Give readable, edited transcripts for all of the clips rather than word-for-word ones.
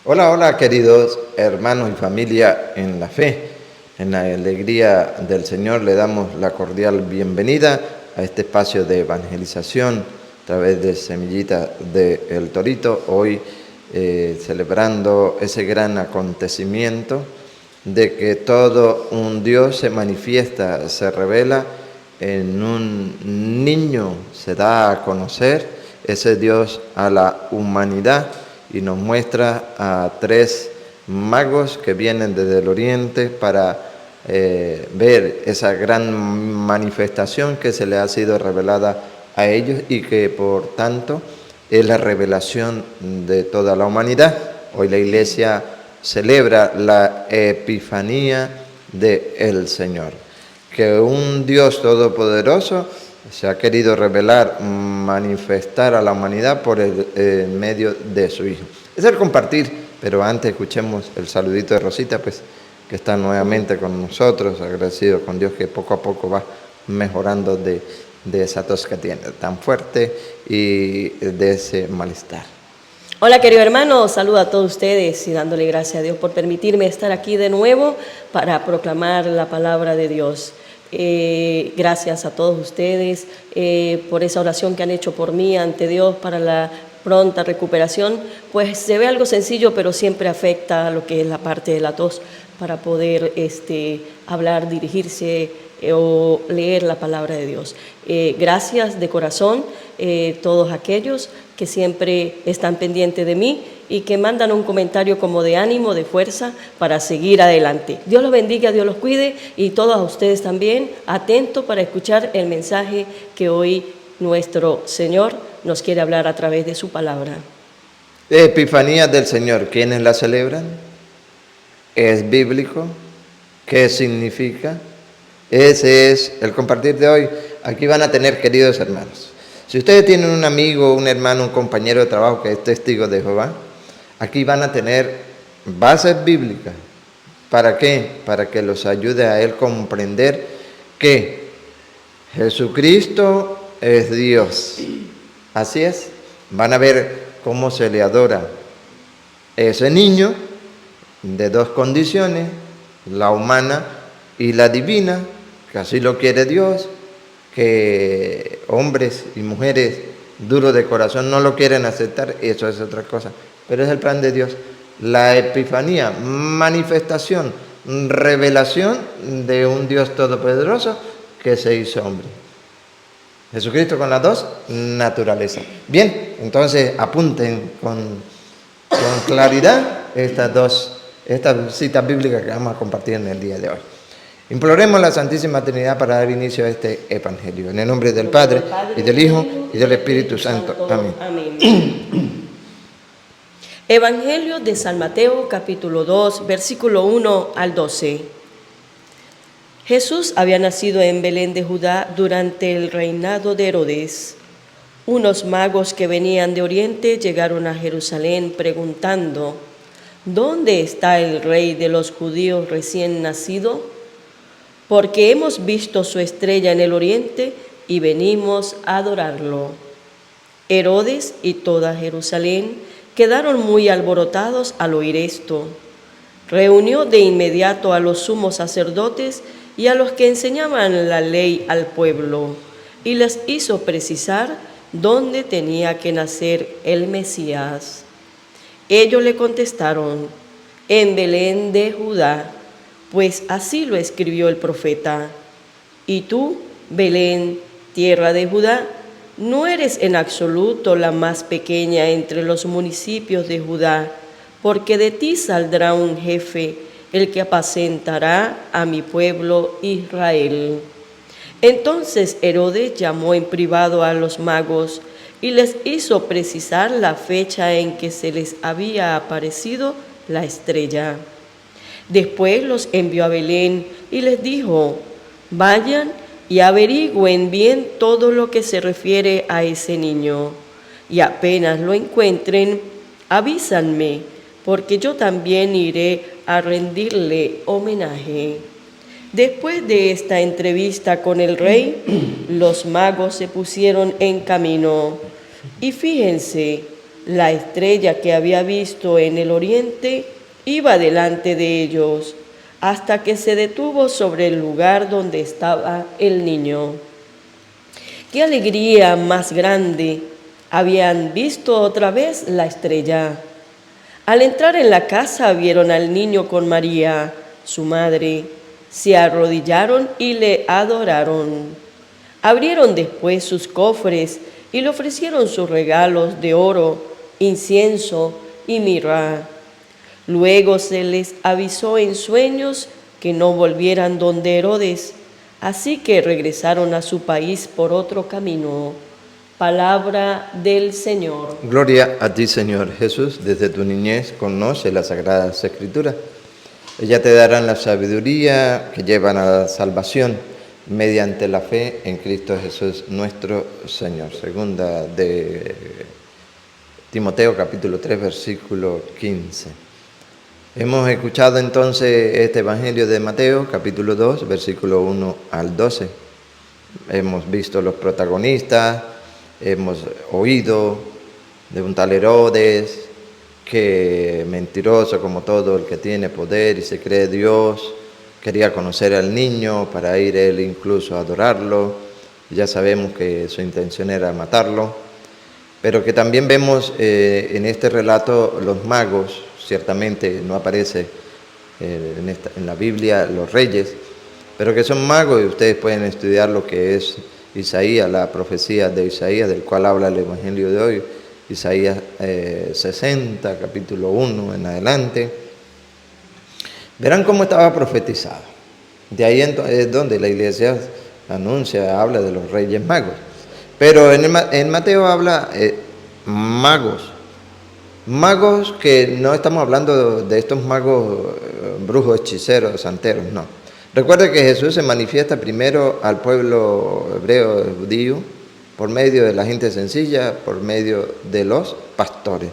Hola, hola queridos hermanos y familia en la fe. En la alegría del Señor le damos la cordial bienvenida a este espacio de evangelización a través de Semillita del Torito. Hoy celebrando ese gran acontecimiento de que todo un Dios se manifiesta, se revela en un niño, se da a conocer ese Dios a la humanidad y nos muestra a tres magos que vienen desde el oriente para ver esa gran manifestación que se le ha sido revelada a ellos y que por tanto es la revelación de toda la humanidad. Hoy la Iglesia celebra la Epifanía del Señor, que un Dios todopoderoso se ha querido revelar, manifestar a la humanidad por el medio de su Hijo. Es el compartir, pero antes escuchemos el saludito de Rosita, pues, que está nuevamente con nosotros, agradecido con Dios que poco a poco va mejorando de esa tos que tiene tan fuerte y de ese malestar. Hola querido hermano, saludo a todos ustedes y dándole gracias a Dios por permitirme estar aquí de nuevo para proclamar la palabra de Dios. Gracias a todos ustedes por esa oración que han hecho por mí ante Dios para la pronta recuperación. Pues se ve algo sencillo, pero siempre afecta a lo que es la parte de la tos para poder hablar, dirigirse o leer la palabra de Dios. Gracias de corazón todos aquellos que siempre están pendientes de mí y que mandan un comentario como de ánimo, de fuerza para seguir adelante. Dios los bendiga, Dios los cuide y todos ustedes también atentos para escuchar el mensaje que hoy nuestro Señor nos quiere hablar a través de su palabra. Epifanía del Señor, ¿quiénes la celebran? ¿Es bíblico? ¿Qué significa? Ese es el compartir de hoy. Aquí van a tener, queridos hermanos, si ustedes tienen un amigo, un hermano, un compañero de trabajo que es testigo de Jehová, aquí van a tener bases bíblicas. ¿Para qué? Para que los ayude a él comprender que Jesucristo es Dios. Así es. Van a ver cómo se le adora ese niño de dos condiciones, la humana y la divina, que así lo quiere Dios, que hombres y mujeres duros de corazón no lo quieren aceptar, eso es otra cosa, pero es el plan de Dios. La epifanía, manifestación, revelación de un Dios todopoderoso que se hizo hombre. Jesucristo con las dos naturalezas. Bien, entonces apunten con claridad estas citas bíblicas que vamos a compartir en el día de hoy. Imploremos a la Santísima Trinidad para dar inicio a este Evangelio. En el nombre del Padre, y del Hijo, y del Espíritu Santo. Amén. Amén. Evangelio de San Mateo, capítulo 2, versículo 1 al 12. Jesús había nacido en Belén de Judá durante el reinado de Herodes. Unos magos que venían de Oriente llegaron a Jerusalén preguntando: ¿dónde está el rey de los judíos recién nacido? Porque hemos visto su estrella en el oriente y venimos a adorarlo. Herodes y toda Jerusalén quedaron muy alborotados al oír esto. Reunió de inmediato a los sumos sacerdotes y a los que enseñaban la ley al pueblo, y les hizo precisar dónde tenía que nacer el Mesías. Ellos le contestaron: en Belén de Judá, pues así lo escribió el profeta. Y tú, Belén, tierra de Judá, no eres en absoluto la más pequeña entre los municipios de Judá, porque de ti saldrá un jefe, el que apacentará a mi pueblo Israel. Entonces Herodes llamó en privado a los magos y les hizo precisar la fecha en que se les había aparecido la estrella. Después los envió a Belén y les dijo: vayan y averigüen bien todo lo que se refiere a ese niño, y apenas lo encuentren, avísanme, porque yo también iré a rendirle homenaje. Después de esta entrevista con el rey, los magos se pusieron en camino. Y fíjense, La estrella que había visto en el oriente iba delante de ellos, hasta que se detuvo sobre el lugar donde estaba el niño. ¡Qué alegría más grande! Habían visto otra vez la estrella. Al entrar en la casa vieron al niño con María, su madre. Se arrodillaron y le adoraron. Abrieron después sus cofres y le ofrecieron sus regalos de oro, incienso y mirra. Luego se les avisó en sueños que no volvieran donde Herodes, así que regresaron a su país por otro camino. Palabra del Señor. Gloria a ti, Señor Jesús. Desde tu niñez conoce las Sagradas Escrituras. Ellas te darán la sabiduría que llevan a la salvación mediante la fe en Cristo Jesús, nuestro Señor. Segunda de Timoteo, capítulo 3, versículo 15. Hemos escuchado entonces este Evangelio de Mateo, capítulo 2, versículo 1 al 12. Hemos visto los protagonistas, hemos oído de un tal Herodes, que mentiroso como todo el que tiene poder y se cree Dios, quería conocer al niño para ir él incluso a adorarlo. Ya sabemos que su intención era matarlo, pero que también vemos en este relato los magos. Ciertamente no aparece en la Biblia los reyes, pero que son magos, y ustedes pueden estudiar lo que es Isaías, la profecía de Isaías, del cual habla el Evangelio de hoy, Isaías 60, capítulo 1 en adelante. Verán cómo estaba profetizado. De ahí es donde la iglesia anuncia, habla de los reyes magos. Pero en Mateo habla magos. Magos que no estamos hablando de estos magos brujos, hechiceros, santeros, no. Recuerde que Jesús se manifiesta primero al pueblo hebreo, judío, por medio de la gente sencilla, por medio de los pastores.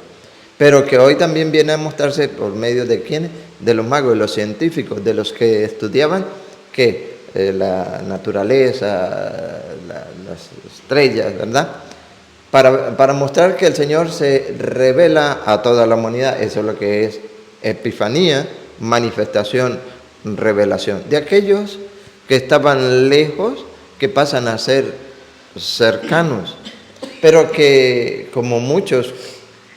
Pero que hoy también viene a mostrarse por medio de ¿quiénes? De los magos, de los científicos, de los que estudiaban que la naturaleza, las estrellas, ¿verdad? Para mostrar que el Señor se revela a toda la humanidad. Eso es lo que es epifanía, manifestación, revelación. De aquellos que estaban lejos, que pasan a ser cercanos, pero que como muchos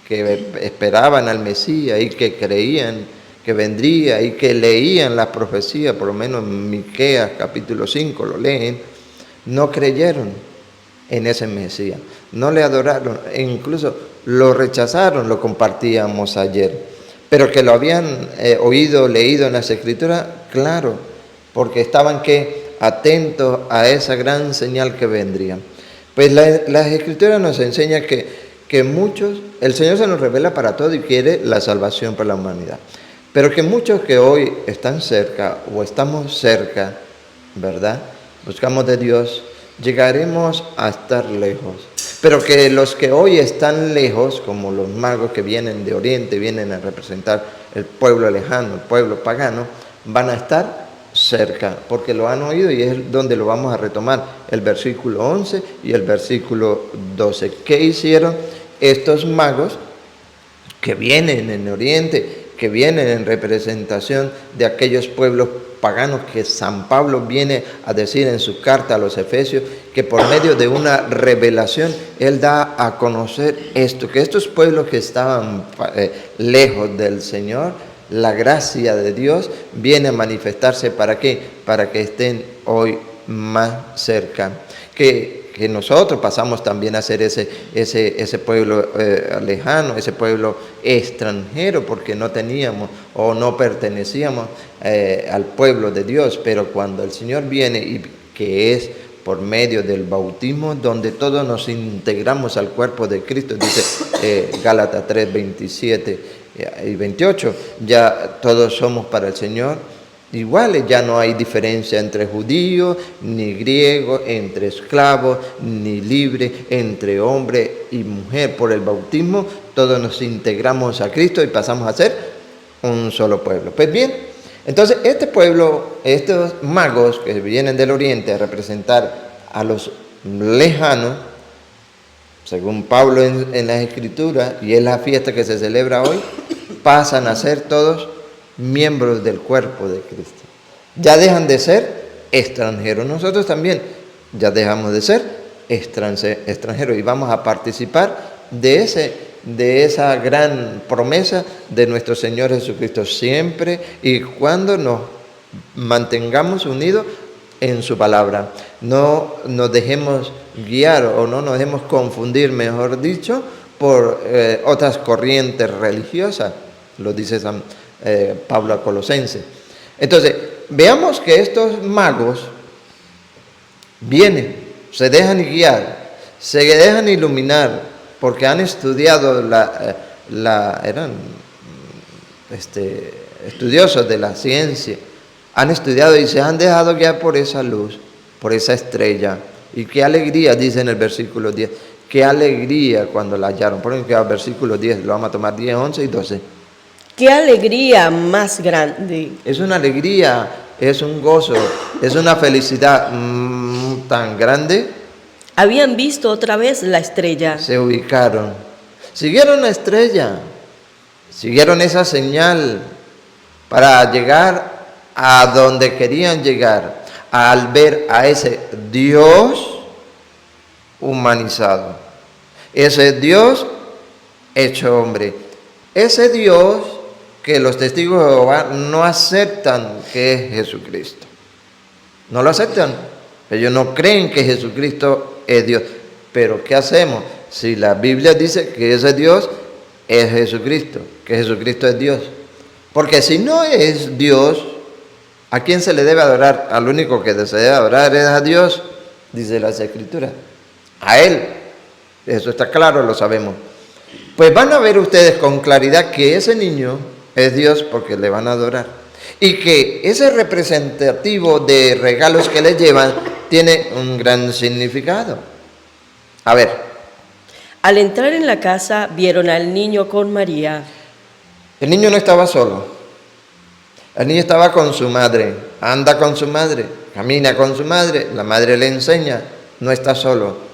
que esperaban al Mesías y que creían que vendría y que leían las profecías, por lo menos Miqueas capítulo 5 lo leen, no creyeron en ese Mesías, no le adoraron e incluso lo rechazaron, lo compartíamos ayer, pero que lo habían oído, leído en las Escrituras, claro, porque estaban atentos a esa gran señal que vendría. Pues las Escrituras nos enseñan que muchos, el Señor se nos revela para todo y quiere la salvación para la humanidad, pero que muchos que hoy están cerca o estamos cerca, ¿verdad? Buscamos de Dios, llegaremos a estar lejos, pero que los que hoy están lejos, como los magos que vienen de Oriente, vienen a representar el pueblo lejano, el pueblo pagano, van a estar cerca, porque lo han oído y es donde lo vamos a retomar, el versículo 11 y el versículo 12. ¿Qué hicieron estos magos que vienen en Oriente, que vienen en representación de aquellos pueblos paganos que San Pablo viene a decir en su carta a los Efesios, que por medio de una revelación él da a conocer esto, que estos pueblos que estaban lejos del Señor, la gracia de Dios viene a manifestarse ¿para qué? Para que estén hoy más cerca, que nosotros pasamos también a ser ese pueblo lejano, ese pueblo extranjero, porque no teníamos o no pertenecíamos al pueblo de Dios, pero cuando el Señor viene, y que es por medio del bautismo, donde todos nos integramos al cuerpo de Cristo, dice Gálatas 3, 27 y 28, ya todos somos para el Señor iguales, ya no hay diferencia entre judío ni griego, entre esclavos ni libre, entre hombre y mujer. Por el bautismo todos nos integramos a Cristo y pasamos a ser un solo pueblo. Pues bien, entonces este pueblo, estos magos que vienen del oriente a representar a los lejanos, según Pablo en las Escrituras, y es la fiesta que se celebra hoy, pasan a ser todos miembros del cuerpo de Cristo. Ya dejan de ser extranjeros. Nosotros también ya dejamos de ser extranjeros y vamos a participar de esa gran promesa de nuestro Señor Jesucristo siempre y cuando nos mantengamos unidos en su palabra. No nos dejemos guiar o no nos dejemos confundir, mejor dicho, por otras corrientes religiosas, lo dice Pablo a Colosenses. Entonces, veamos que estos magos vienen, se dejan guiar, se dejan iluminar, porque han estudiado eran estudiosos de la ciencia, han estudiado y se han dejado guiar por esa luz, por esa estrella. Y qué alegría, dice en el versículo 10, qué alegría cuando la hallaron. Por ejemplo, el versículo 10, lo vamos a tomar 10, 11 y 12. Qué alegría más grande. Es una alegría, es un gozo, es una felicidad tan grande. Habían visto otra vez la estrella. Se ubicaron, siguieron la estrella, siguieron esa señal para llegar a donde querían llegar, al ver a ese Dios humanizado, ese Dios hecho hombre, ese Dios que los testigos de Jehová no aceptan que es Jesucristo. No lo aceptan. Ellos no creen que Jesucristo es Dios. Pero ¿qué hacemos? Si la Biblia dice que ese Dios es Jesucristo, que Jesucristo es Dios. Porque si no es Dios, ¿a quién se le debe adorar? Al único que se debe adorar es a Dios, dice las Escrituras. A Él. Eso está claro, lo sabemos. Pues van a ver ustedes con claridad que ese niño es Dios porque le van a adorar. Y que ese representativo de regalos que le llevan tiene un gran significado. A ver. Al entrar en la casa vieron al niño con María. El niño no estaba solo. El niño estaba con su madre. Anda con su madre. Camina con su madre. La madre le enseña. No está solo.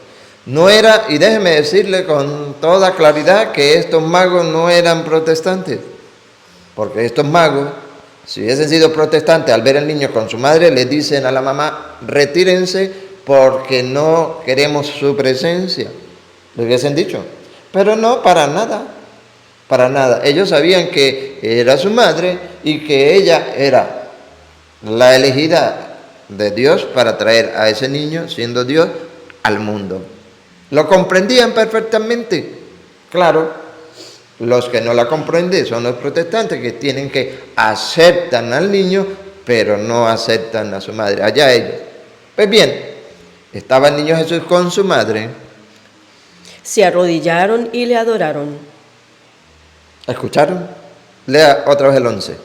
No era, y déjeme decirle con toda claridad que estos magos no eran protestantes. Porque estos magos, si hubiesen sido protestantes, al ver al niño con su madre, le dicen a la mamá, retírense porque no queremos su presencia. Le hubiesen dicho. Pero no, para nada. Para nada. Ellos sabían que era su madre y que ella era la elegida de Dios para traer a ese niño, siendo Dios, al mundo. Lo comprendían perfectamente. Claro. Los que no la comprenden son los protestantes que tienen que aceptan al niño, pero no aceptan a su madre. Allá ellos. Pues bien, estaba el niño Jesús con su madre. Se arrodillaron y le adoraron. ¿Escucharon? Lea otra vez el 11.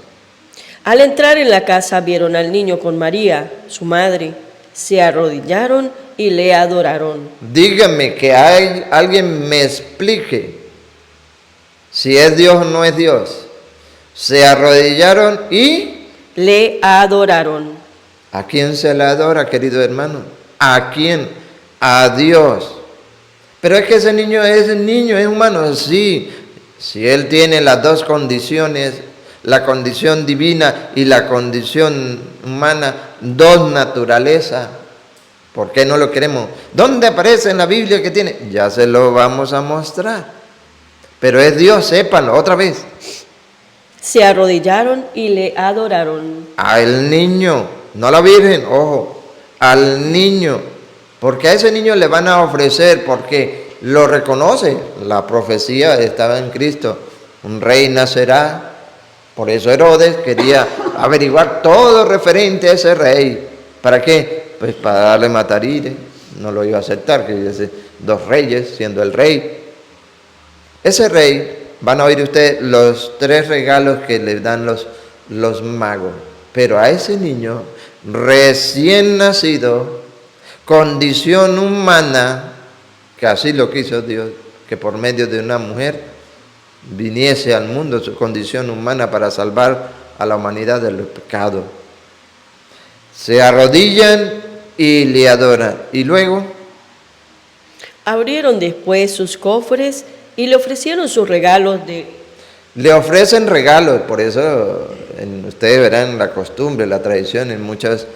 Al entrar en la casa vieron al niño con María, su madre. Se arrodillaron y le adoraron. Díganme que alguien me explique si es Dios o no es Dios. Se arrodillaron y le adoraron. ¿A quién se le adora, querido hermano? ¿A quién? A Dios. Pero es que ese niño es humano, sí. Si él tiene las dos condiciones, la condición divina y la condición humana, dos naturalezas, ¿por qué no lo queremos? ¿Dónde aparece en la Biblia que tiene? Ya se lo vamos a mostrar. Pero es Dios, sépanlo, otra vez. Se arrodillaron y le adoraron. Al niño, no a la Virgen, ojo, al niño. Porque a ese niño le van a ofrecer, porque lo reconoce. La profecía estaba en Cristo. Un rey nacerá. Por eso Herodes quería averiguar todo referente a ese rey. ¿Para qué? Pues para darle matarire. No lo iba a aceptar, que hubiese dos reyes siendo el rey. Ese rey, van a oír ustedes los 3 regalos que le dan los magos. Pero a ese niño recién nacido, condición humana, que así lo quiso Dios, que por medio de una mujer viniese al mundo su condición humana para salvar a la humanidad del pecado. Se arrodillan y le adoran. Y luego, Abrieron después sus cofres y le ofrecieron sus regalos de... Le ofrecen regalos, por eso ustedes verán la costumbre, la tradición en muchas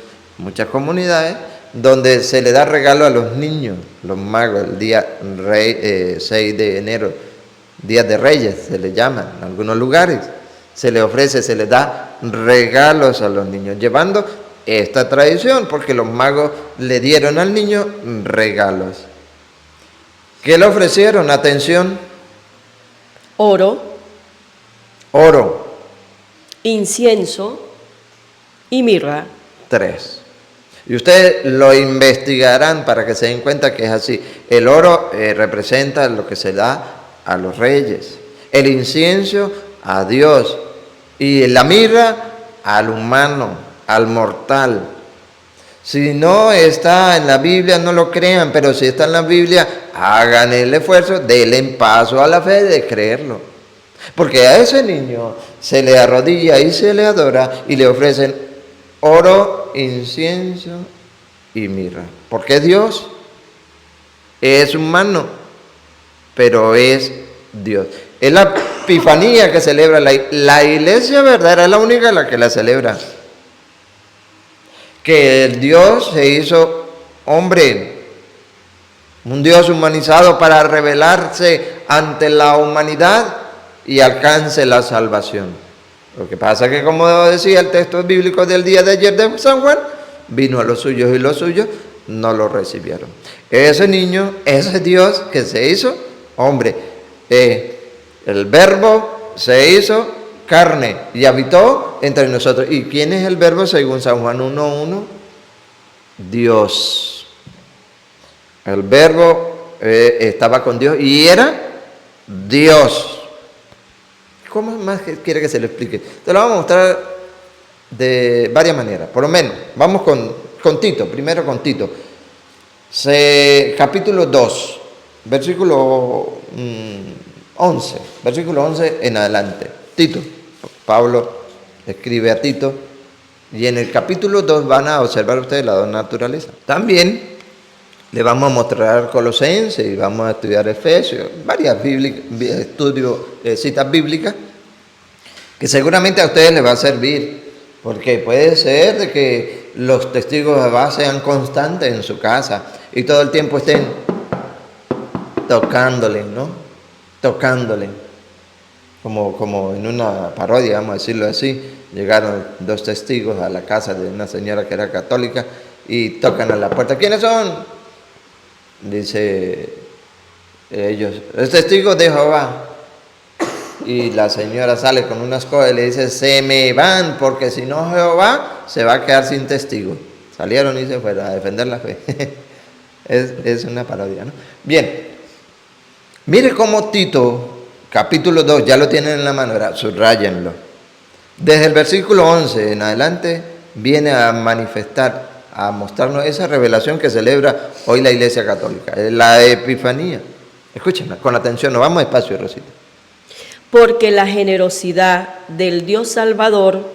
comunidades, donde se le da regalo a los niños, los magos, el día 6 de enero, Día de Reyes, se le llama en algunos lugares. Se le ofrece, se le da regalos a los niños, llevando esta tradición, porque los magos le dieron al niño regalos. ¿Qué le ofrecieron? Atención. oro, incienso y mirra. 3. Y ustedes lo investigarán para que se den cuenta que es así. El oro representa lo que se da a los reyes, el incienso a Dios y la mirra al humano, al mortal. Si no está en la Biblia, no lo crean, pero si está en la Biblia, hagan el esfuerzo, denle paso a la fe de creerlo. Porque a ese niño se le arrodilla y se le adora y le ofrecen oro, incienso y mirra. Porque Dios es humano, pero es Dios. Es la Epifanía que celebra la iglesia verdadera, es la única la que la celebra. Que el Dios se hizo hombre, un Dios humanizado para revelarse ante la humanidad y alcance la salvación. Lo que pasa es que, como decía el texto bíblico del día de ayer de San Juan, vino a los suyos y los suyos no lo recibieron. Ese niño, ese Dios que se hizo hombre, el Verbo se hizo carne y habitó entre nosotros. ¿Y quién es el Verbo según San Juan 1:1? Dios. El Verbo estaba con Dios y era Dios. ¿Cómo más quiere que se lo explique? Te lo vamos a mostrar de varias maneras. Por lo menos, vamos con Tito, primero con Tito. Capítulo 2, versículo 11. Versículo 11 en adelante. Tito, Pablo escribe a Tito. Y en el capítulo 2 van a observar ustedes la dos naturaleza. También le vamos a mostrar Colosenses y vamos a estudiar Efesios, varias citas bíblicas, que seguramente a ustedes les va a servir, porque puede ser de que los testigos de Jehová sean constantes en su casa y todo el tiempo estén tocándole, ¿no? Tocándole. Como en una parodia, vamos a decirlo así, llegaron dos testigos a la casa de una señora que era católica y tocan a la puerta. ¿Quiénes son? Dice ellos, es testigo de Jehová. Y la señora sale con unas cosas y le dice, se me van, porque si no Jehová se va a quedar sin testigos. Salieron y se fueron a defender la fe. es una parodia, ¿no? Bien, mire cómo Tito, capítulo 2, ya lo tienen en la mano, subrayenlo. Desde el versículo 11 en adelante viene a manifestar, a mostrarnos esa revelación que celebra hoy la Iglesia Católica, la Epifanía. Escúchenla con atención, nos vamos despacio, Rosita. Porque la generosidad del Dios Salvador,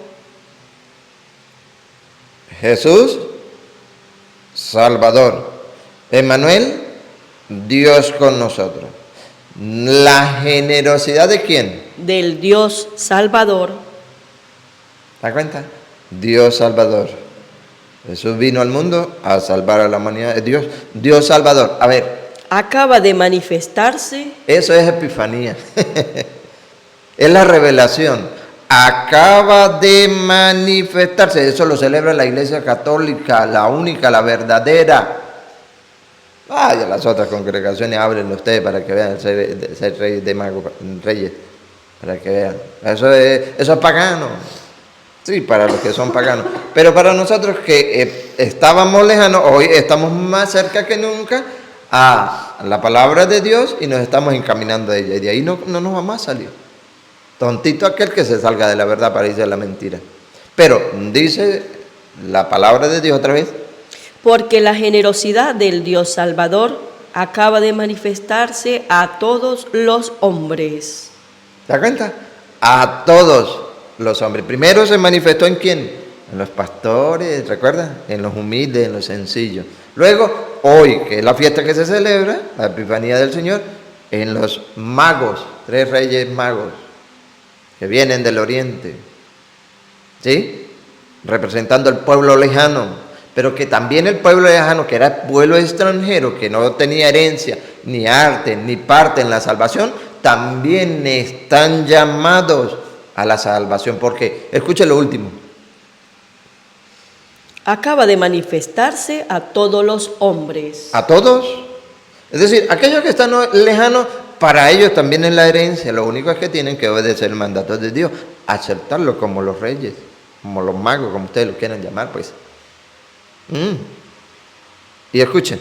Jesús, Salvador, Emmanuel, Dios con nosotros. ¿La generosidad de quién? Del Dios Salvador. ¿Te das cuenta? Dios Salvador. Jesús vino al mundo a salvar a la humanidad. Dios Salvador. A ver. Acaba de manifestarse. Eso es Epifanía. Es la revelación. Acaba de manifestarse. Eso lo celebra la Iglesia Católica, la única, la verdadera. Y a las otras congregaciones háblenlo ustedes para que vean ser rey de magos, reyes, para que vean. Eso es pagano. Sí, para los que son paganos. Pero para nosotros que estábamos lejanos, hoy estamos más cerca que nunca a la palabra de Dios y nos estamos encaminando a ella. Y de ahí no nos vamos a salir. Tontito aquel que se salga de la verdad para irse a la mentira. Pero dice la palabra de Dios otra vez. Porque la generosidad del Dios Salvador acaba de manifestarse a todos los hombres. ¿Te das cuenta? A todos los hombres. Primero se manifestó en quién? En los pastores, ¿recuerdas? En los humildes, en los sencillos. Luego hoy, que es la fiesta que se celebra, la Epifanía del Señor, en los magos, 3 reyes magos, que vienen del oriente, ¿sí? Representando el pueblo lejano, pero que también el pueblo lejano, que era pueblo extranjero, que no tenía herencia, ni arte, ni parte en la salvación, también están llamados a la salvación. Porque, escuche lo último. Acaba de manifestarse a todos los hombres. ¿A todos? Es decir, aquellos que están lejanos, para ellos también es la herencia. Lo único es que tienen que obedecer el mandato de Dios, aceptarlo como los reyes, como los magos, como ustedes lo quieran llamar, pues. Y escuchen.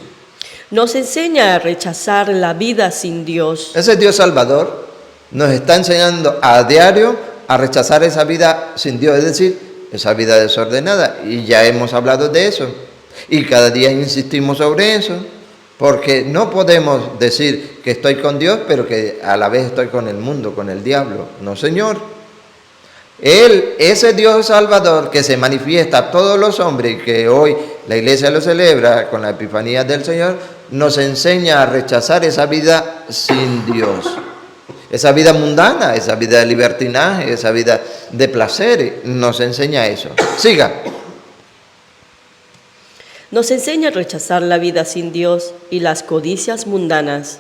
Nos enseña a rechazar la vida sin Dios. Ese Dios Salvador nos está enseñando a diario a rechazar esa vida sin Dios, es decir, esa vida desordenada. Y ya hemos hablado de eso. Y cada día insistimos sobre eso. Porque no podemos decir que estoy con Dios, pero que a la vez estoy con el mundo, con el diablo. No, Señor. Él, ese Dios Salvador que se manifiesta a todos los hombres y que hoy la iglesia lo celebra con la Epifanía del Señor, nos enseña a rechazar esa vida sin Dios. Esa vida mundana, esa vida de libertinaje, esa vida de placer, nos enseña eso. Siga. Nos enseña a rechazar la vida sin Dios y las codicias mundanas.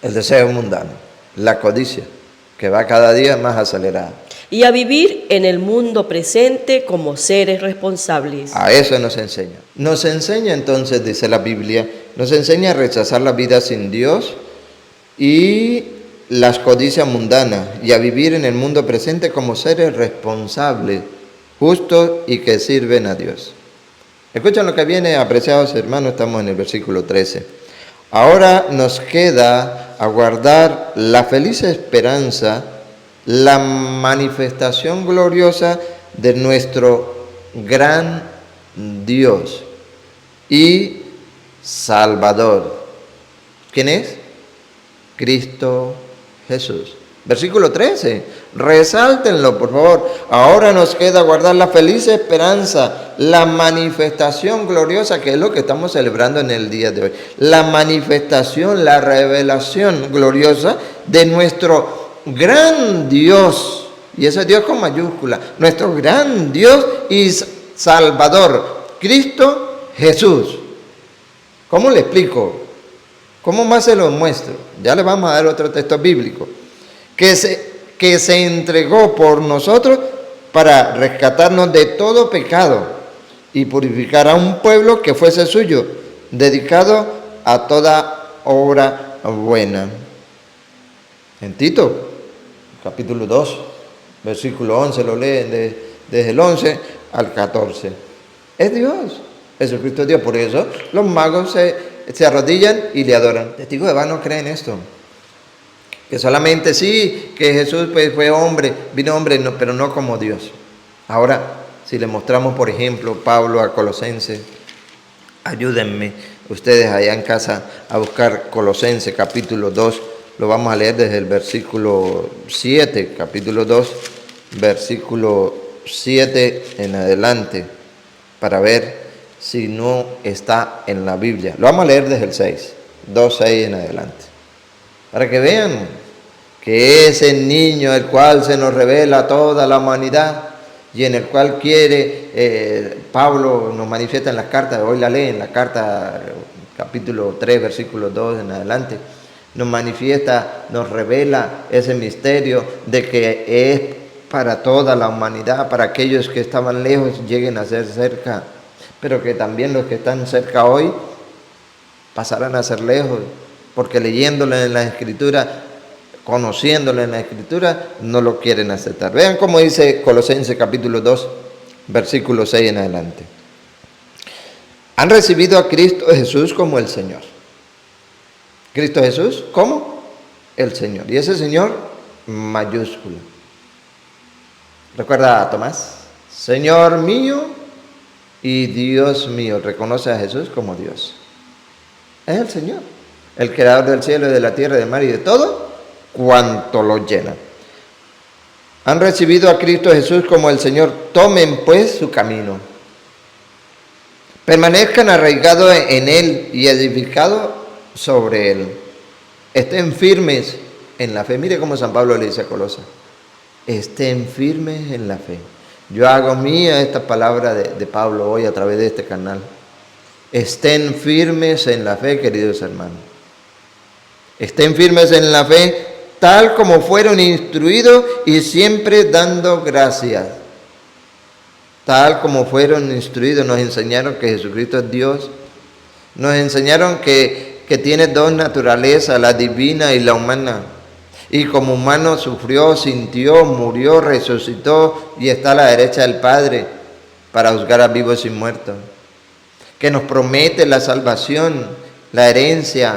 El deseo mundano, la codicia, que va cada día más acelerada. Y a vivir en el mundo presente como seres responsables. A eso nos enseña. Nos enseña entonces, dice la Biblia, nos enseña a rechazar la vida sin Dios y las codicias mundanas y a vivir en el mundo presente como seres responsables, justos y que sirven a Dios. Escuchen lo que viene, apreciados hermanos, estamos en el versículo 13. Ahora nos queda aguardar la feliz esperanza, la manifestación gloriosa de nuestro gran Dios y Salvador. ¿Quién es? Cristo Jesús. Versículo 13, resáltenlo por favor. Ahora nos queda guardar la feliz esperanza, la manifestación gloriosa, que es lo que estamos celebrando en el día de hoy. La manifestación, la revelación gloriosa de nuestro gran Dios, y ese Dios con mayúscula, nuestro gran Dios y Salvador, Cristo Jesús. ¿Cómo le explico? ¿Cómo más se lo muestro? Ya le vamos a dar otro texto bíblico. Que se entregó por nosotros para rescatarnos de todo pecado y purificar a un pueblo que fuese suyo, dedicado a toda obra buena. En Tito, capítulo 2, versículo 11, lo leen desde el 11 al 14. Es Dios, Jesucristo es Dios, por eso los magos se arrodillan y le adoran. Testigos de Jehová no creen esto. Que solamente sí, que Jesús pues, fue hombre, vino hombre, no, pero no como Dios. Ahora, si le mostramos, por ejemplo, Pablo a Colosenses, ayúdenme ustedes allá en casa a buscar Colosenses capítulo 2, lo vamos a leer desde el versículo 7, capítulo 2, versículo 7 en adelante, para ver si no está en la Biblia. Lo vamos a leer desde el 6, 2, 6 en adelante. Para que vean que ese niño, el cual se nos revela a toda la humanidad y en el cual quiere, Pablo nos manifiesta en las cartas, hoy la leen, en la carta capítulo 3, versículo 2 en adelante, nos manifiesta, nos revela ese misterio de que es para toda la humanidad, para aquellos que estaban lejos lleguen a ser cerca, pero que también los que están cerca hoy pasarán a ser lejos, porque leyéndolo en la Escritura, conociéndolo en la Escritura, no lo quieren aceptar. Vean cómo dice Colosenses capítulo 2, versículo 6 en adelante. Han recibido a Cristo Jesús como el Señor. Cristo Jesús como el Señor. Y ese Señor mayúscula. ¿Recuerda a Tomás? Señor mío y Dios mío. Reconoce a Jesús como Dios. Es el Señor, el creador del cielo y de la tierra, del mar y de todo cuanto lo llena. Han recibido a Cristo Jesús como el Señor. Tomen pues su camino. Permanezcan arraigados en Él y edificados sobre Él. Estén firmes en la fe. Mire cómo San Pablo le dice a Colosas. Estén firmes en la fe. Yo hago mía esta palabra de Pablo hoy a través de este canal. Estén firmes en la fe, queridos hermanos. Estén firmes en la fe, tal como fueron instruidos y siempre dando gracias. Tal como fueron instruidos, nos enseñaron que Jesucristo es Dios. Nos enseñaron que tiene dos naturalezas, la divina y la humana. Y como humano sufrió, sintió, murió, resucitó y está a la derecha del Padre para juzgar a vivos y muertos. Que nos promete la salvación, la herencia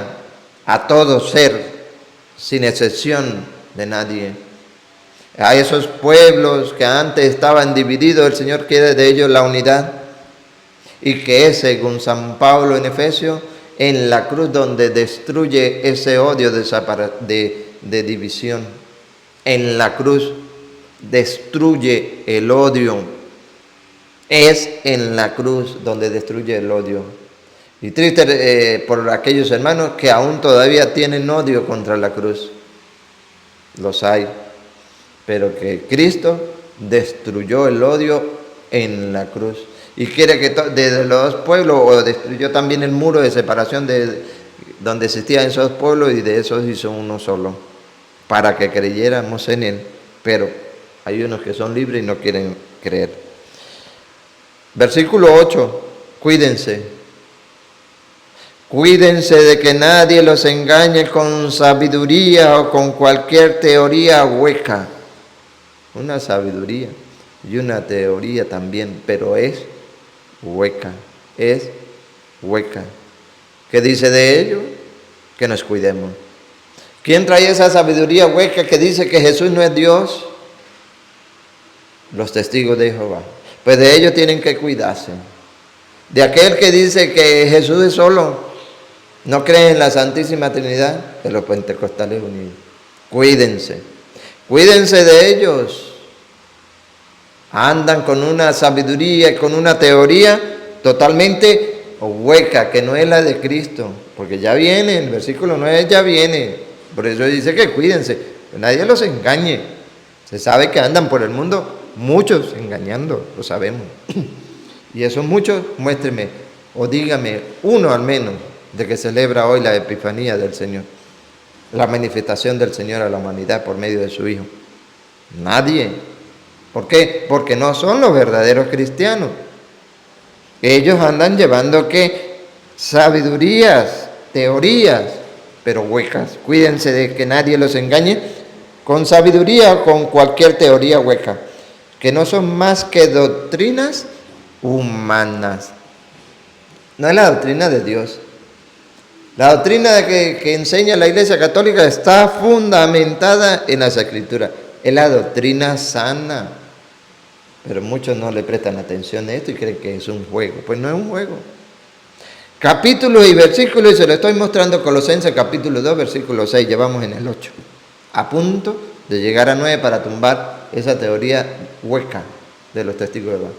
a todo ser, sin excepción de nadie. A esos pueblos que antes estaban divididos, el Señor quiere de ellos la unidad. Y que es, según San Pablo en Efesios, en la cruz donde destruye ese odio de división. En la cruz destruye el odio. Es en la cruz donde destruye el odio. Y triste por aquellos hermanos que aún todavía tienen odio contra la cruz. Los hay. Pero que Cristo destruyó el odio en la cruz. Y quiere que desde los dos pueblos, o destruyó también el muro de separación donde existían esos pueblos, y de esos hizo uno solo, para que creyéramos en Él. Pero hay unos que son libres y no quieren creer. Versículo 8, cuídense. Cuídense de que nadie los engañe con sabiduría o con cualquier teoría hueca. Una sabiduría y una teoría también, pero es hueca, es hueca. ¿Qué dice de ello? Que nos cuidemos. ¿Quién trae esa sabiduría hueca que dice que Jesús no es Dios? Los testigos de Jehová. Pues de ellos tienen que cuidarse. De aquel que dice que Jesús es solo, no cree en la Santísima Trinidad, de los pentecostales unidos. Cuídense. Cuídense de ellos. Andan con una sabiduría y con una teoría totalmente hueca, que no es la de Cristo. Porque ya viene, el versículo 9 ya viene. Por eso dice que cuídense, que nadie los engañe. Se sabe que andan por el mundo muchos engañando, lo sabemos. Y esos muchos, muéstreme o dígame uno al menos de que celebra hoy la Epifanía del Señor, la manifestación del Señor a la humanidad por medio de su Hijo. Nadie. ¿Por qué? Porque no son los verdaderos cristianos. Ellos andan llevando ¿qué? Sabidurías, teorías, pero huecas. Cuídense de que nadie los engañe con sabiduría o con cualquier teoría hueca, que no son más que doctrinas humanas. No es la doctrina de Dios. La doctrina que enseña la Iglesia Católica está fundamentada en las Escrituras. Es la doctrina sana. Pero muchos no le prestan atención a esto y creen que es un juego. Pues no es un juego. Capítulos y versículos, y se lo estoy mostrando Colosenses capítulo 2, versículo 6. Llevamos en el 8. A punto de llegar a 9 para tumbar esa teoría hueca de los testigos de Jehová.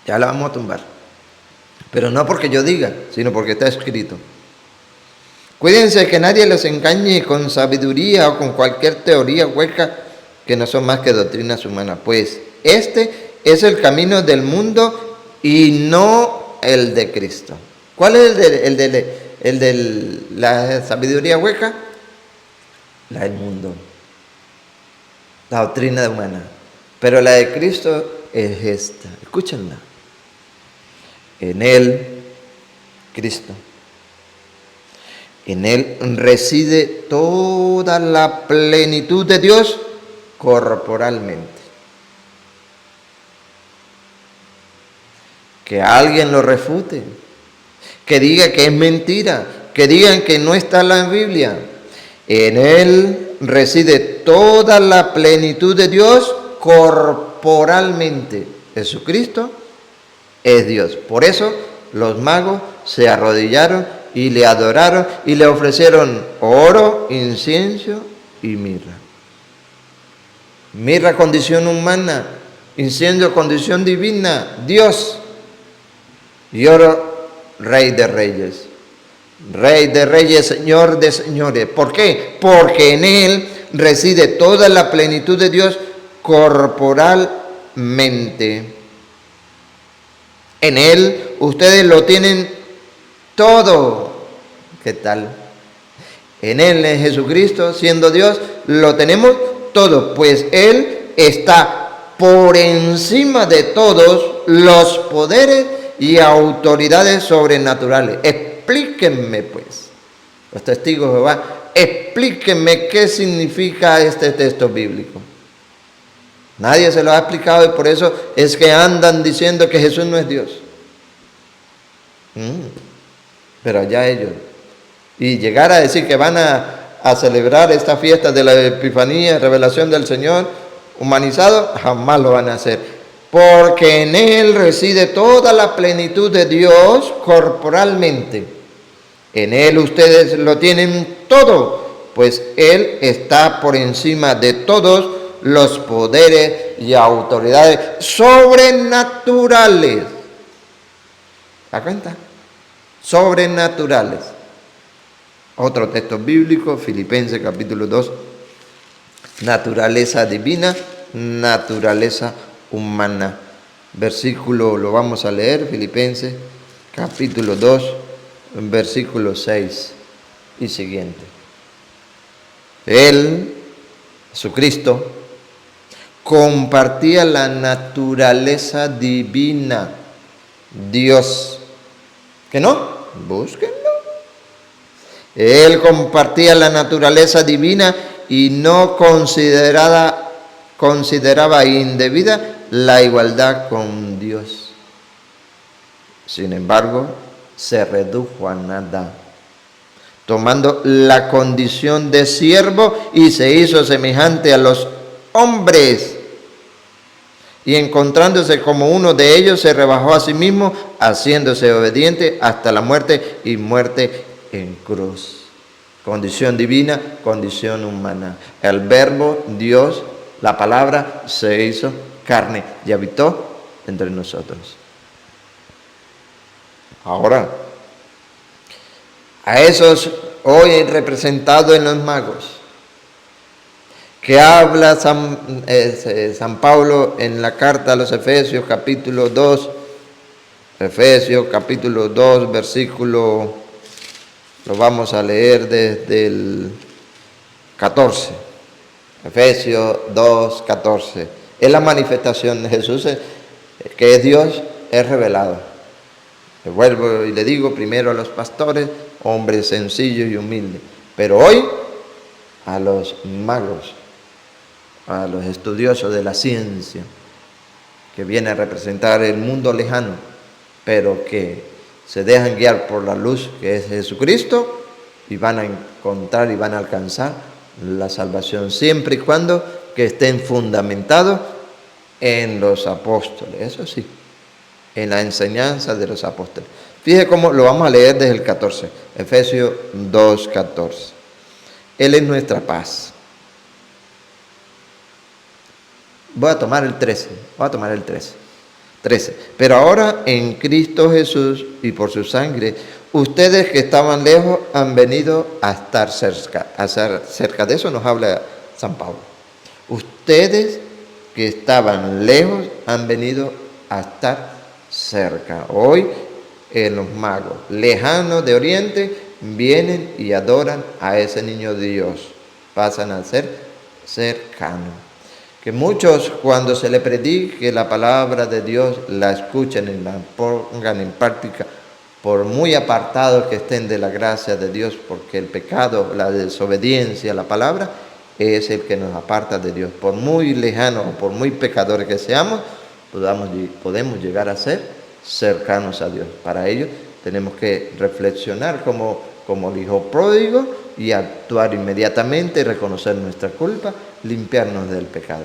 Ya la vamos a tumbar. Pero no porque yo diga, sino porque está escrito. Cuídense que nadie los engañe con sabiduría o con cualquier teoría hueca, que no son más que doctrinas humanas. Pues este es el camino del mundo y no el de Cristo. ¿Cuál es el de la sabiduría hueca? La del mundo. La doctrina humana. Pero la de Cristo es esta. Escúchenla. En Él, Cristo, en Él reside toda la plenitud de Dios corporalmente. Que alguien lo refute, que diga que es mentira, que digan que no está en la Biblia. En Él reside toda la plenitud de Dios corporalmente. Jesucristo es Dios. Por eso los magos se arrodillaron y le adoraron y le ofrecieron oro, incienso y mirra. Mirra, condición humana, y siendo condición divina, Dios. Y oro, Rey de Reyes. Rey de Reyes, Señor de Señores. ¿Por qué? Porque en Él reside toda la plenitud de Dios corporalmente. En Él ustedes lo tienen todo. ¿Qué tal? En Él, en Jesucristo, siendo Dios, lo tenemos todo, pues Él está por encima de todos los poderes y autoridades sobrenaturales. Explíquenme, pues, los testigos de Jehová, explíquenme qué significa este texto bíblico. Nadie se lo ha explicado y por eso es que andan diciendo que Jesús no es Dios. Pero allá ellos. Y llegar a decir que van a celebrar esta fiesta de la Epifanía, revelación del Señor humanizado, jamás lo van a hacer. Porque en Él reside toda la plenitud de Dios corporalmente. En Él ustedes lo tienen todo, pues Él está por encima de todos los poderes y autoridades sobrenaturales. ¿Da cuenta? Sobrenaturales. Otro texto bíblico, Filipenses capítulo 2, naturaleza divina, naturaleza humana. Versículo, lo vamos a leer, Filipenses capítulo 2, versículo 6 y siguiente. Él, Jesucristo, compartía la naturaleza divina. Dios. ¿Que no? Búsquenlo. Él compartía la naturaleza divina y no consideraba indebida la igualdad con Dios. Sin embargo, se redujo a nada, tomando la condición de siervo y se hizo semejante a los hombres. Y encontrándose como uno de ellos, se rebajó a sí mismo, haciéndose obediente hasta la muerte y muerte en cruz. Condición divina, condición humana. El verbo, Dios, la palabra, se hizo carne y habitó entre nosotros. Ahora, a esos hoy representados en los magos, que habla San Pablo en la carta a los Efesios capítulo 2, Efesios capítulo 2, versículo, lo vamos a leer desde el 14, Efesios 2, 14, es la manifestación de Jesús, que es Dios, es revelado. Le vuelvo y le digo primero a los pastores, hombres sencillos y humildes, pero hoy a los magos, a los estudiosos de la ciencia, que viene a representar el mundo lejano, pero que se dejan guiar por la luz que es Jesucristo y van a encontrar y van a alcanzar la salvación, siempre y cuando que estén fundamentados en los apóstoles, eso sí, en la enseñanza de los apóstoles. Fíjese cómo lo vamos a leer desde el 14, Efesios 2, 14. Él es nuestra paz. Voy a tomar el 13. 13. Pero ahora en Cristo Jesús y por su sangre, ustedes que estaban lejos han venido a estar cerca. Cerca de eso nos habla San Pablo. Ustedes que estaban lejos han venido a estar cerca. Hoy los magos lejanos de Oriente vienen y adoran a ese niño Dios. Pasan a ser cercanos. Que muchos, cuando se le predique la palabra de Dios, la escuchen y la pongan en práctica, por muy apartados que estén de la gracia de Dios, porque el pecado, la desobediencia a la palabra, es el que nos aparta de Dios. Por muy lejanos o por muy pecadores que seamos, podemos llegar a ser cercanos a Dios. Para ello tenemos que reflexionar como el hijo pródigo y actuar inmediatamente, reconocer nuestra culpa, limpiarnos del pecado.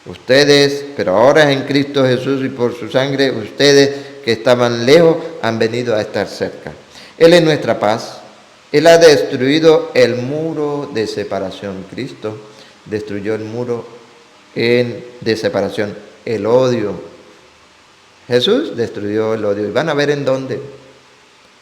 Ustedes, pero ahora en Cristo Jesús y por su sangre, ustedes que estaban lejos han venido a estar cerca. Él es nuestra paz. Él ha destruido el muro de separación. Cristo destruyó el muro de separación, el odio. Jesús destruyó el odio. Y van a ver en dónde.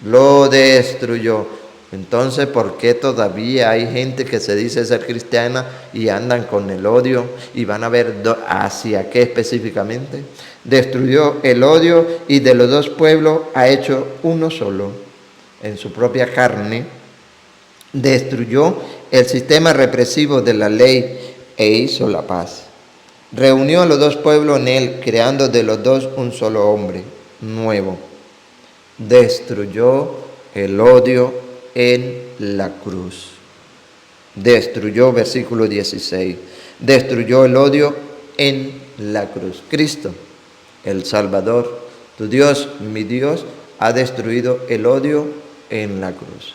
Lo destruyó. Entonces, ¿por qué todavía hay gente que se dice ser cristiana y andan con el odio? Y van a ver hacia qué específicamente. Destruyó el odio y de los dos pueblos ha hecho uno solo en su propia carne. Destruyó el sistema represivo de la ley e hizo la paz. Reunió a los dos pueblos en él, creando de los dos un solo hombre nuevo. Destruyó el odio en la cruz. Destruyó, versículo 16, destruyó el odio en la cruz. Cristo, el Salvador, tu Dios, mi Dios, ha destruido el odio en la cruz.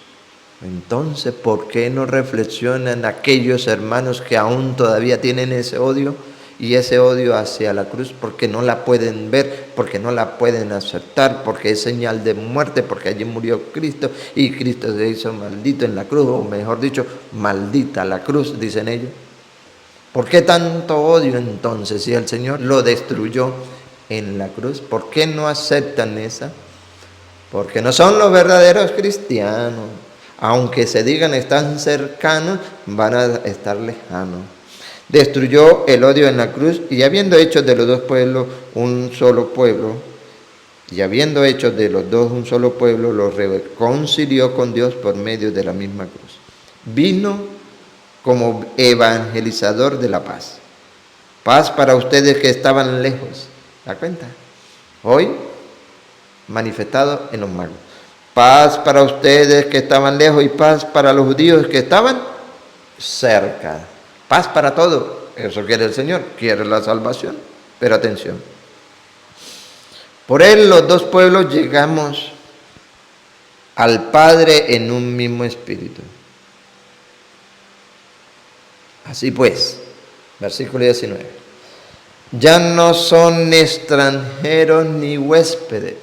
Entonces, ¿por qué no reflexionan aquellos hermanos que aún todavía tienen ese odio? Y ese odio hacia la cruz, porque no la pueden ver, porque no la pueden aceptar, porque es señal de muerte, porque allí murió Cristo y Cristo se hizo maldito en la cruz, o mejor dicho, maldita la cruz, dicen ellos. ¿Por qué tanto odio entonces si el Señor lo destruyó en la cruz? ¿Por qué no aceptan esa? Porque no son los verdaderos cristianos. Aunque se digan están cercanos, van a estar lejanos. Destruyó el odio en la cruz y habiendo hecho de los dos pueblos un solo pueblo, los reconcilió con Dios por medio de la misma cruz. Vino como evangelizador de la paz. Paz para ustedes que estaban lejos. ¿Da cuenta? Hoy manifestado en los magos. Paz para ustedes que estaban lejos y paz para los judíos que estaban cerca. Paz para todo. Eso quiere el Señor. Quiere la salvación. Pero atención. Por Él los dos pueblos llegamos al Padre en un mismo espíritu. Así pues, versículo 19. Ya no son extranjeros ni huéspedes.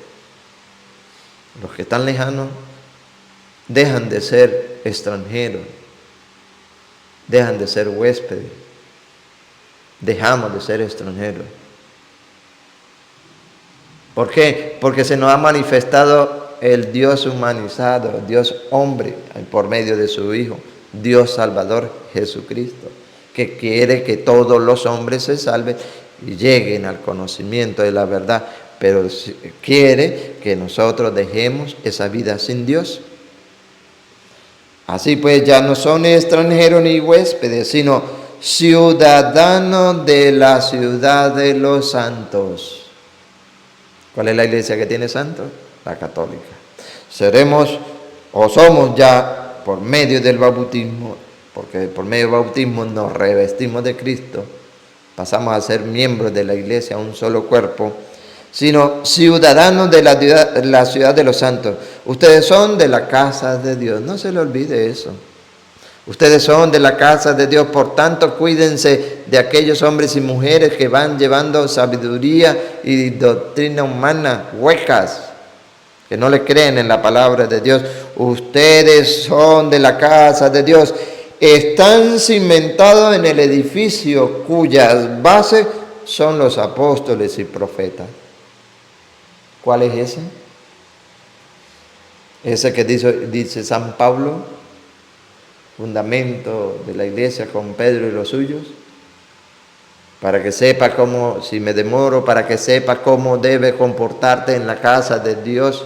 Los que están lejanos dejan de ser extranjeros, dejan de ser huéspedes, dejamos de ser extranjeros. ¿Por qué? Porque se nos ha manifestado el Dios humanizado, el Dios hombre, por medio de su Hijo, Dios Salvador Jesucristo, que quiere que todos los hombres se salven y lleguen al conocimiento de la verdad, pero quiere que nosotros dejemos esa vida sin Dios. Así pues, ya no son extranjeros ni huéspedes, sino ciudadanos de la ciudad de los santos. ¿Cuál es la iglesia que tiene santos? La católica. Seremos o somos ya por medio del bautismo, porque por medio del bautismo nos revestimos de Cristo, pasamos a ser miembros de la iglesia, un solo cuerpo, sino ciudadanos de la ciudad de los santos. Ustedes son de la casa de Dios, no se le olvide eso. Ustedes son de la casa de Dios, por tanto cuídense de aquellos hombres y mujeres que van llevando sabiduría y doctrina humana huecas, que no le creen en la palabra de Dios. Ustedes son de la casa de Dios, están cimentados en el edificio cuyas bases son los apóstoles y profetas. ¿Cuál es ese? Ese que dice San Pablo, fundamento de la iglesia con Pedro y los suyos, para que sepa cómo, si me demoro, para que sepa cómo debe comportarte en la casa de Dios,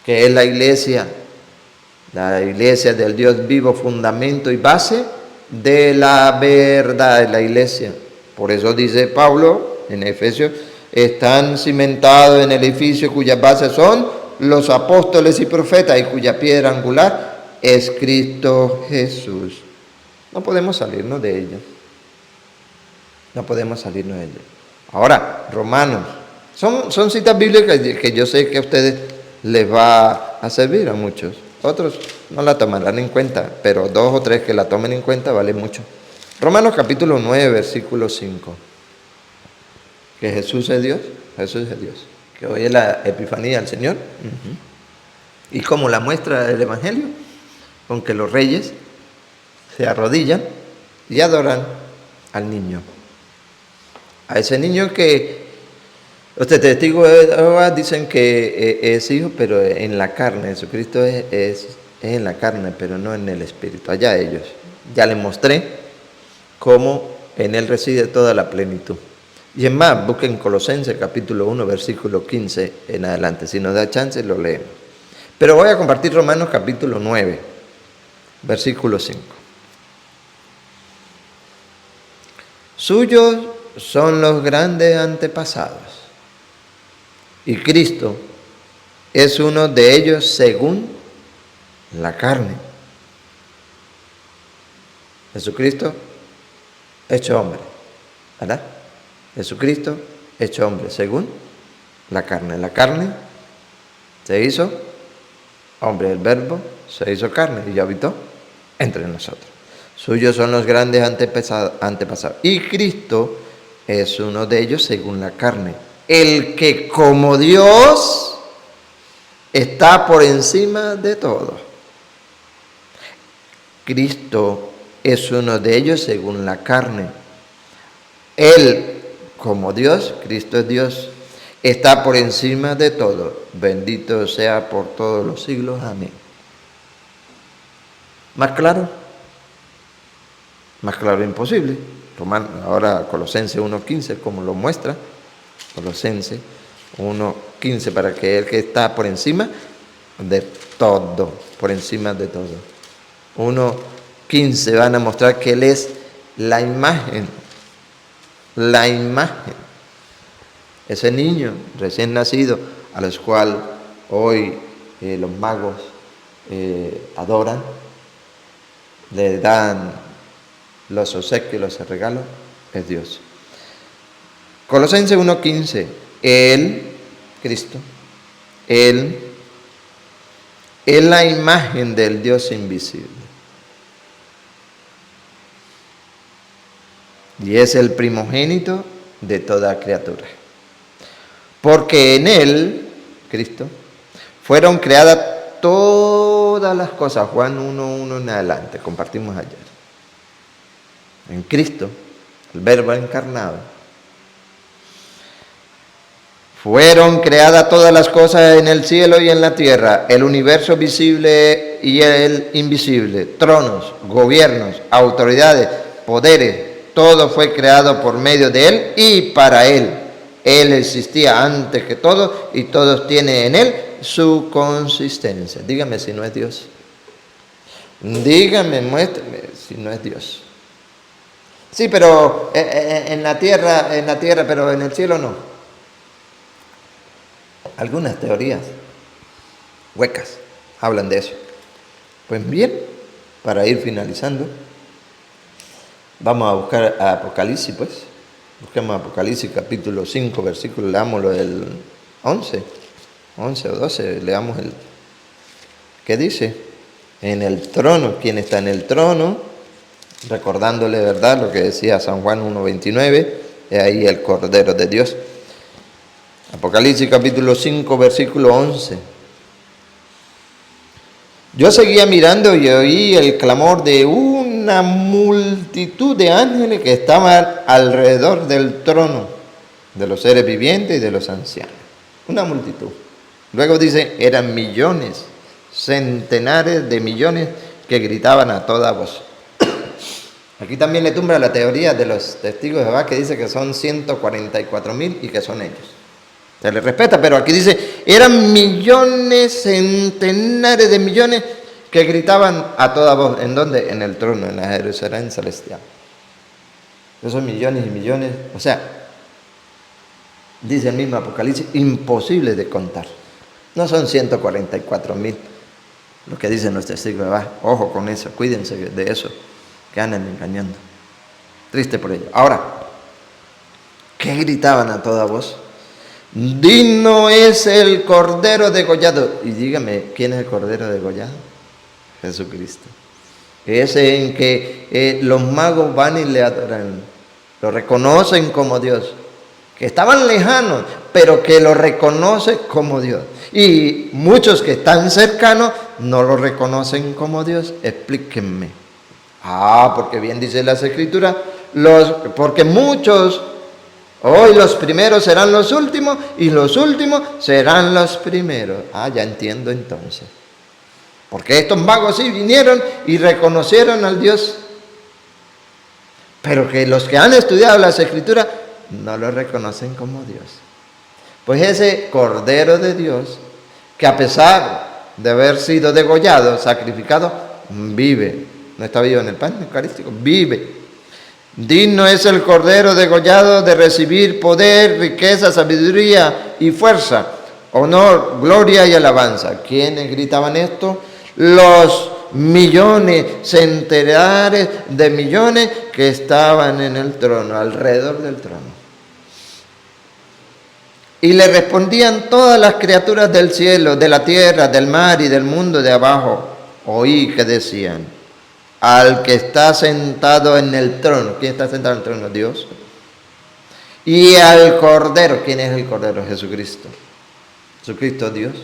que es la iglesia del Dios vivo, fundamento y base de la verdad de la iglesia. Por eso dice Pablo en Efesios, están cimentados en el edificio cuyas bases son los apóstoles y profetas y cuya piedra angular es Cristo Jesús. No podemos salirnos de ello. No podemos salirnos de ello. Ahora, Romanos. Son citas bíblicas que yo sé que a ustedes les va a servir a muchos. Otros no la tomarán en cuenta, pero 2 o 3 que la tomen en cuenta vale mucho. Romanos capítulo 9, versículo 5. Que Jesús es Dios, que hoy es la Epifanía del Señor. Y como la muestra del Evangelio, con que los reyes se arrodillan y adoran al niño. A ese niño que los testigos de Jehová dicen que es hijo, pero en la carne. Jesucristo es en la carne, pero no en el espíritu. Allá ellos. Ya les mostré cómo en él reside toda la plenitud. Y es más, busquen Colosenses capítulo 1, versículo 15 en adelante. Si nos da chance, lo leemos. Pero voy a compartir Romanos capítulo 9, versículo 5. Suyos son los grandes antepasados, y Cristo es uno de ellos según la carne. Jesucristo hecho hombre, ¿verdad? Jesucristo hecho hombre según la carne. La carne se hizo hombre, el verbo se hizo carne y habitó entre nosotros. Suyos son los grandes antepasados. Y Cristo es uno de ellos según la carne. El que como Dios está por encima de todo. Cristo es uno de ellos según la carne. Él como Dios, Cristo es Dios, está por encima de todo. Bendito sea por todos los siglos. Amén. ¿Más claro? Más claro imposible. Ahora Colosenses 1.15, como lo muestra. Colosenses 1.15, para que Él que está por encima de todo. Por encima de todo. 1.15 van a mostrar que Él es la imagen. La imagen. Ese niño recién nacido, a los cuales hoy los magos adoran, le dan los obsequios, los regalos, es Dios. Colosenses 1.15, Él, Cristo, Él es la imagen del Dios invisible. Y es el primogénito de toda criatura. Porque en Él, Cristo, fueron creadas todas las cosas. Juan 1.1 en adelante, compartimos ayer. En Cristo, el Verbo encarnado, fueron creadas todas las cosas en el cielo y en la tierra, el universo visible y el invisible, tronos, gobiernos, autoridades, poderes. Todo fue creado por medio de Él y para Él. Él existía antes que todo y todos tienen en Él su consistencia. Dígame si no es Dios. Dígame, muéstrame si no es Dios. Sí, pero en la tierra, pero en el cielo no. Algunas teorías huecas hablan de eso. Pues bien, para ir finalizando, vamos a buscar a Apocalipsis, pues. Busquemos Apocalipsis capítulo 5, versículo, leámoslo del 11 o 12, leamos el que dice, en el trono, ¿quién está en el trono? Recordándole, ¿verdad?, lo que decía San Juan 1.29, es ahí el Cordero de Dios. Apocalipsis capítulo 5, versículo 11. Yo seguía mirando y oí el clamor de una multitud de ángeles que estaban alrededor del trono, de los seres vivientes y de los ancianos. Una multitud. Luego dice, eran millones, centenares de millones que gritaban a toda voz. Aquí también le tumba la teoría de los testigos de Jehová que dice que son 144,000 y que son ellos. Se les respeta, pero aquí dice, eran millones, centenares de millones que gritaban a toda voz. ¿En dónde? En el trono, en la Jerusalén celestial. Esos millones y millones, o sea, dice el mismo Apocalipsis, imposible de contar. No son 144,000 lo que dicen los testigos de Jehová. Ojo con eso, cuídense de eso, que andan engañando. Triste por ello. Ahora, ¿qué gritaban a toda voz? Digno es el Cordero degollado. Y dígame, ¿quién es el Cordero degollado? Jesucristo. Ese en que los magos van y le adoran, lo reconocen como Dios, que estaban lejanos, pero que lo reconocen como Dios. Y muchos que están cercanos no lo reconocen como Dios. Explíquenme. Porque bien dice las Escrituras, porque muchos, hoy los primeros serán los últimos y los últimos serán los primeros. Ah, ya entiendo entonces. Porque estos magos sí vinieron y reconocieron al Dios. Pero que los que han estudiado las Escrituras no lo reconocen como Dios. Pues ese Cordero de Dios, que a pesar de haber sido degollado, sacrificado, vive. No está vivo en el pan eucarístico, vive. Digno es el Cordero degollado de recibir poder, riqueza, sabiduría y fuerza, honor, gloria y alabanza. ¿Quiénes gritaban esto? Los millones, centenares de millones que estaban en el trono, alrededor del trono. Y le respondían todas las criaturas del cielo, de la tierra, del mar y del mundo de abajo. Oí que decían: al que está sentado en el trono. ¿Quién está sentado en el trono? Dios. Y al Cordero. ¿Quién es el Cordero? Jesucristo. Jesucristo Dios.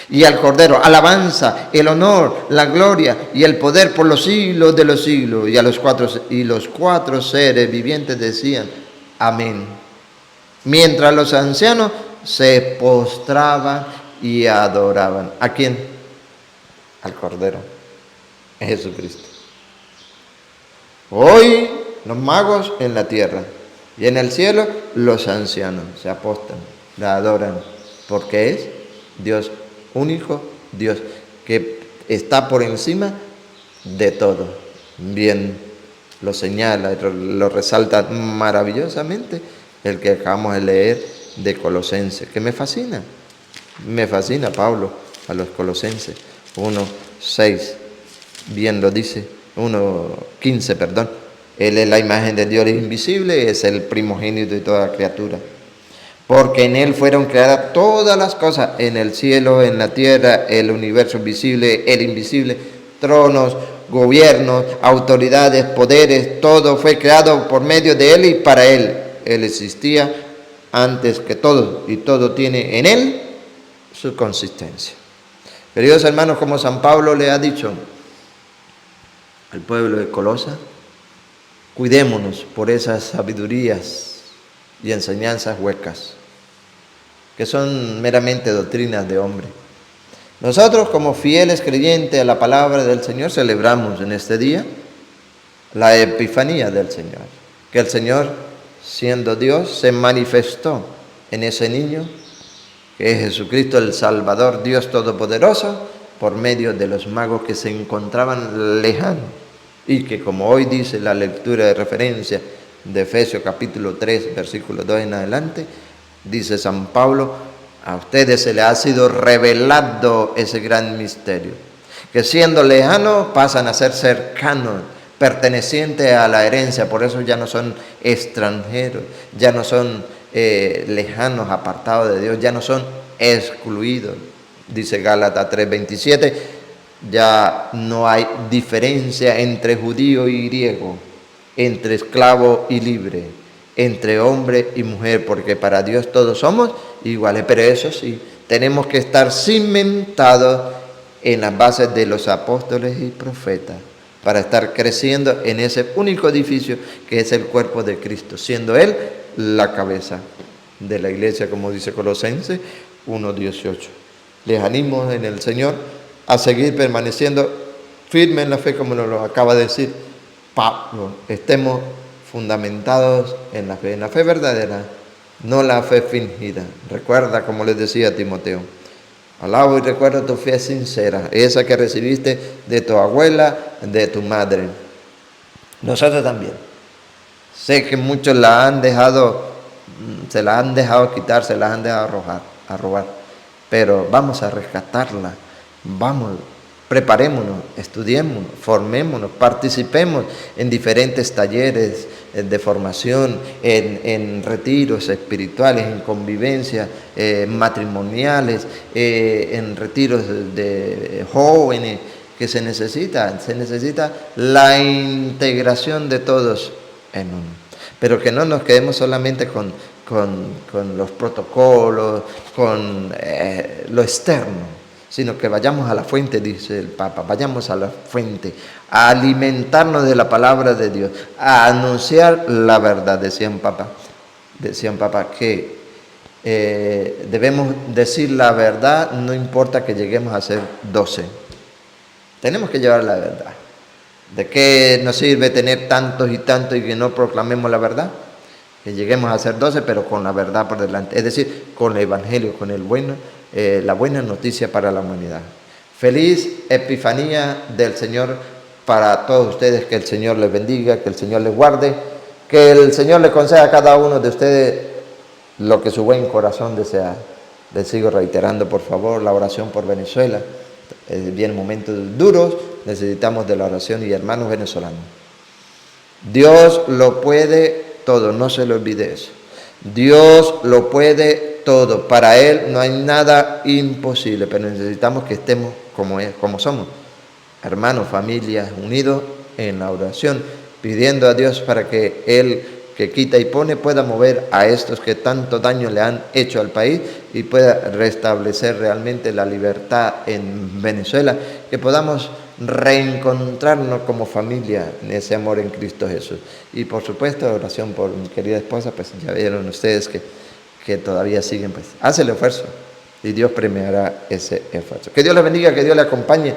Y al Cordero, alabanza, el honor, la gloria y el poder por los siglos de los siglos. Y los cuatro seres vivientes decían: amén. Mientras los ancianos se postraban y adoraban. ¿A quién? Al Cordero, Jesucristo. Hoy los magos en la tierra y en el cielo los ancianos se apostran, la adoran, porque es Dios único, Dios que está por encima de todo. Bien lo señala y lo resalta maravillosamente el que acabamos de leer de Colosenses, que me fascina Pablo a los Colosenses 1:6, bien lo dice, 1:15, perdón. Él es la imagen de Dios invisible, es el primogénito de toda criatura. Porque en Él fueron creadas todas las cosas, en el cielo, en la tierra, el universo visible, el invisible, tronos, gobiernos, autoridades, poderes, todo fue creado por medio de Él y para Él. Él existía antes que todo y todo tiene en Él su consistencia. Queridos hermanos, como San Pablo le ha dicho al pueblo de Colosa, cuidémonos por esas sabidurías y enseñanzas huecas, que son meramente doctrinas de hombre. Nosotros, como fieles creyentes a la palabra del Señor, celebramos en este día la Epifanía del Señor, que el Señor, siendo Dios, se manifestó en ese niño, que es Jesucristo el Salvador, Dios Todopoderoso, por medio de los magos que se encontraban lejanos, y que, como hoy dice la lectura de referencia de Efesios capítulo 3, versículo 2 en adelante, dice San Pablo: a ustedes se les ha sido revelado ese gran misterio, que siendo lejanos pasan a ser cercanos, pertenecientes a la herencia. Por eso ya no son extranjeros, ya no son lejanos, apartados de Dios, ya no son excluidos. Dice Gálatas 3:27, ya no hay diferencia entre judío y griego, entre esclavo y libre, entre hombre y mujer, porque para Dios todos somos iguales. Pero eso sí, tenemos que estar cimentados en las bases de los apóstoles y profetas, para estar creciendo en ese único edificio que es el cuerpo de Cristo, siendo Él la cabeza de la iglesia, como dice Colosenses 1:18. Les animo en el Señor a seguir permaneciendo firmes en la fe, como nos lo acaba de decir Pablo. Estemos fundamentados en la fe verdadera, no la fe fingida. Recuerda, como les decía a Timoteo, alabo y recuerda tu fe sincera, esa que recibiste de tu abuela, de tu madre. Nosotros también. Sé que muchos la han dejado, se la han dejado quitar, se la han dejado robar. Pero vamos a rescatarla. Vamos, preparémonos, estudiémonos, formémonos, participemos en diferentes talleres de formación, en retiros espirituales, en convivencias matrimoniales, en retiros de jóvenes, que se necesita la integración de todos en uno. Pero que no nos quedemos solamente con los protocolos, con lo externo, sino que vayamos a la fuente, dice el Papa, vayamos a la fuente, a alimentarnos de la palabra de Dios, a anunciar la verdad, decían Papa, que debemos decir la verdad, no importa que lleguemos a ser 12. Tenemos que llevar la verdad. ¿De qué nos sirve tener tantos y tantos y que no proclamemos la verdad? Que lleguemos a ser 12, pero con la verdad por delante. Es decir, con el Evangelio, con la buena noticia para la humanidad. Feliz Epifanía del Señor para todos ustedes. Que el Señor les bendiga, que el Señor les guarde, que el Señor le conceda a cada uno de ustedes lo que su buen corazón desea. Les sigo reiterando, por favor, la oración por Venezuela. Vienen momentos duros, necesitamos de la oración y hermanos venezolanos. Dios lo puede todo, no se le olvide eso. Dios lo puede todo, para Él no hay nada imposible, pero necesitamos que estemos como somos, hermanos, familias, unidos en la oración, pidiendo a Dios para que Él, que quita y pone, pueda mover a estos que tanto daño le han hecho al país y pueda restablecer realmente la libertad en Venezuela, que podamos reencontrarnos como familia en ese amor en Cristo Jesús. Y por supuesto, oración por mi querida esposa, pues ya vieron ustedes que todavía siguen, pues hace el esfuerzo y Dios premiará ese esfuerzo. Que Dios les bendiga, que Dios les acompañe,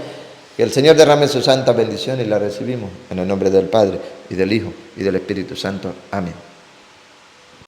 que el Señor derrame su santa bendición y la recibimos en el nombre del Padre y del Hijo y del Espíritu Santo. Amén.